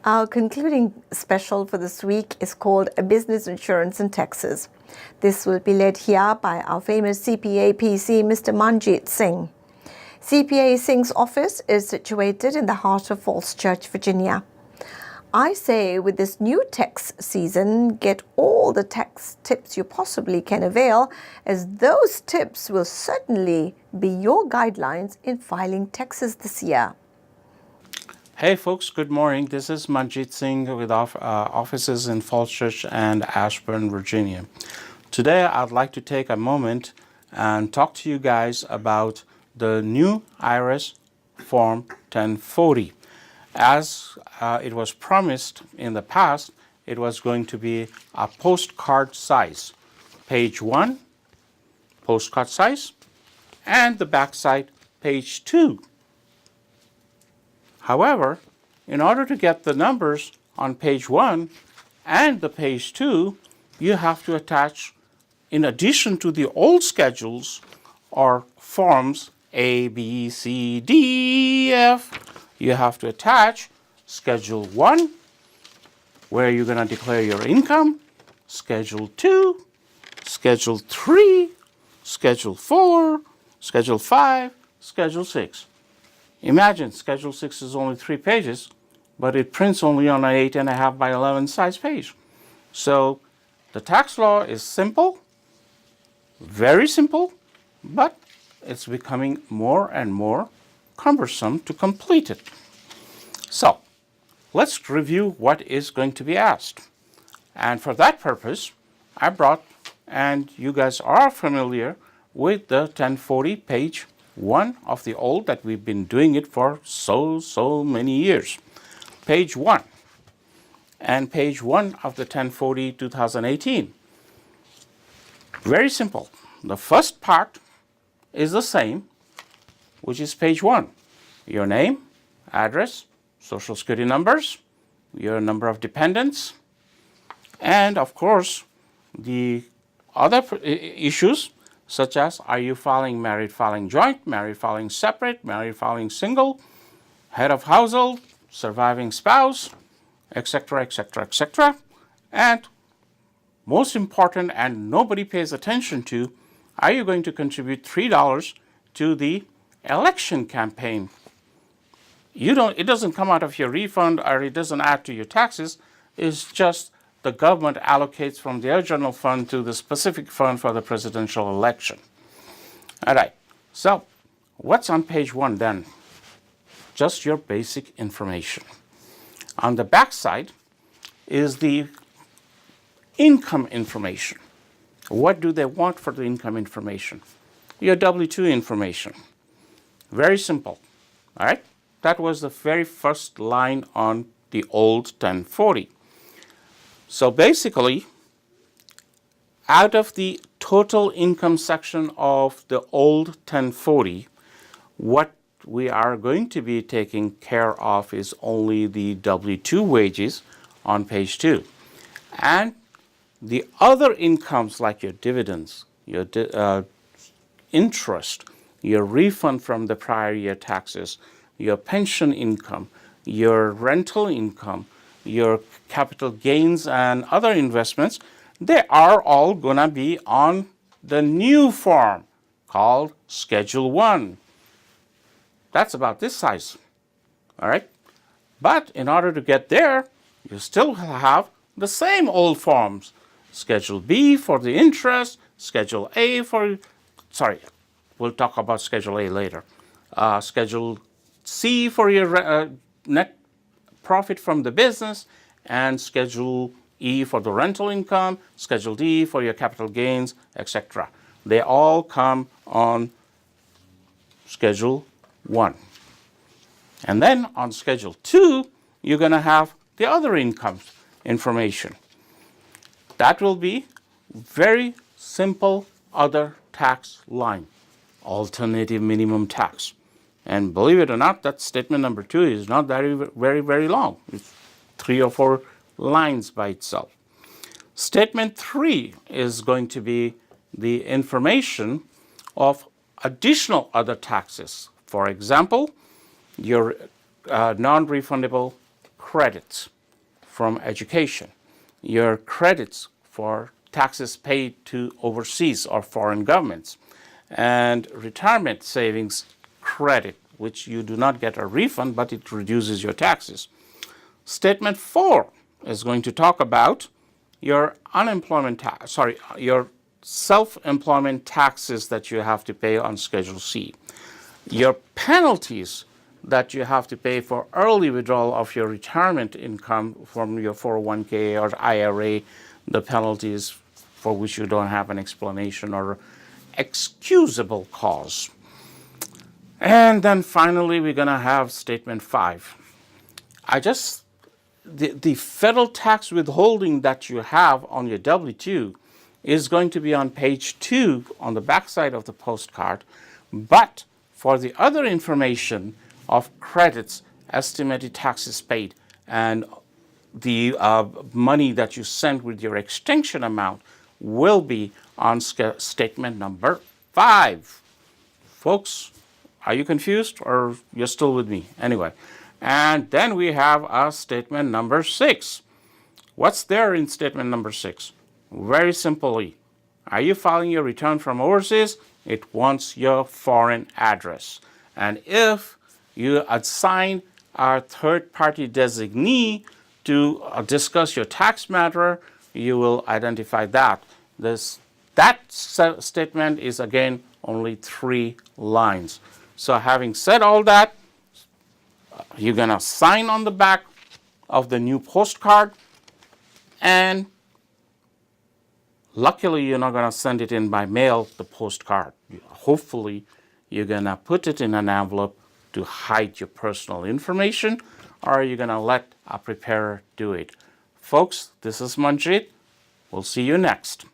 Our concluding special for this week is called A Business Insurance and Taxes. This will be led here by our famous CPA PC, Mr. Manjit Singh. CPA Singh's office is situated in the heart of Falls Church, Virginia. I say with this new tax season, get all the tax tips you possibly can avail, as those tips will certainly be your guidelines in filing taxes this year. Hey folks, good morning. This is Manjit Singh with offices in Falls Church and Ashburn, Virginia. Today I'd like to take a moment and talk to you guys about the new IRS Form 1040. As it was promised in the past, it was going to be a postcard size. Page 1, postcard size, and the back side, page 2. However, in order to get the numbers on page 1 and the page 2, you have to attach, in addition to the old schedules or forms A, B, C, D, F, you have to attach Schedule 1, where you're going to declare your income, Schedule 2, Schedule 3, Schedule 4, Schedule 5, Schedule 6. Imagine Schedule 6 is only 3 pages, but it prints only on an 8.5 by 11 size page. So the tax law is simple, very simple, but it's becoming more and more cumbersome to complete it. So let's review what is going to be asked. And for that purpose, I brought, and you guys are familiar with the 1040 page 1 of the old that we've been doing it for so many years. Page 1 and page 1 of the 1040 2018. Very simple. The first part is the same, which is page 1. Your name, address, social security numbers, your number of dependents, and of course the other issues such as, are you filing married filing joint, married filing separate, married filing single, head of household, surviving spouse, etc., etc., etc. And most important, and nobody pays attention to, are you going to contribute $3 to the election campaign? It doesn't come out of your refund, or it doesn't add to your taxes. It's just the government allocates from their general fund to the specific fund for the presidential election. All right, so what's on page 1 then? Just your basic information. On the back side is the income information. What do they want for the income information? Your W-2 information. Very simple, all right? That was the very first line on the old 1040. So basically, out of the total income section of the old 1040, what we are going to be taking care of is only the W-2 wages on page 2. And the other incomes like your dividends, your interest, your refund from the prior year taxes, your pension income, your rental income, your capital gains and other investments, they are all going to be on the new form called Schedule 1. That's about this size, all right? But in order to get there, you still have the same old forms. Schedule B for the interest, Schedule A for, we'll talk about Schedule A later. Schedule C for your net profit from the business, and Schedule E for the rental income, Schedule D for your capital gains, etc. They all come on Schedule 1. And then on Schedule 2, you're going to have the other income information. That will be very simple other tax line, alternative minimum tax. And believe it or not, that statement number 2 is not very long. It's 3 or 4 lines by itself. Statement 3 is going to be the information of additional other taxes. For example, your non-refundable credits from education, your credits for taxes paid to overseas or foreign governments, and retirement savings credit, which you do not get a refund, but it reduces your taxes. Statement 4 is going to talk about your your self-employment taxes that you have to pay on Schedule C, your penalties that you have to pay for early withdrawal of your retirement income from your 401k or IRA, the penalties for which you don't have an explanation or excusable cause. And then finally, we're going to have Statement 5. The federal tax withholding that you have on your W-2 is going to be on page 2 on the back side of the postcard, but for the other information of credits, estimated taxes paid, and the money that you sent with your extension amount will be on statement number 5. Folks, are you confused or you're still with me? Anyway, and then we have statement number 6. What's there in statement number 6? Very simply, are you filing your return from overseas? It wants your foreign address. And if you assign a third-party designee to discuss your tax matter, you will identify that. That statement is, again, only 3 lines. So having said all that, you're going to sign on the back of the new postcard, and luckily you're not going to send it in by mail, the postcard. Hopefully you're going to put it in an envelope to hide your personal information, or you're going to let a preparer do it. Folks, this is Manjit. We'll see you next.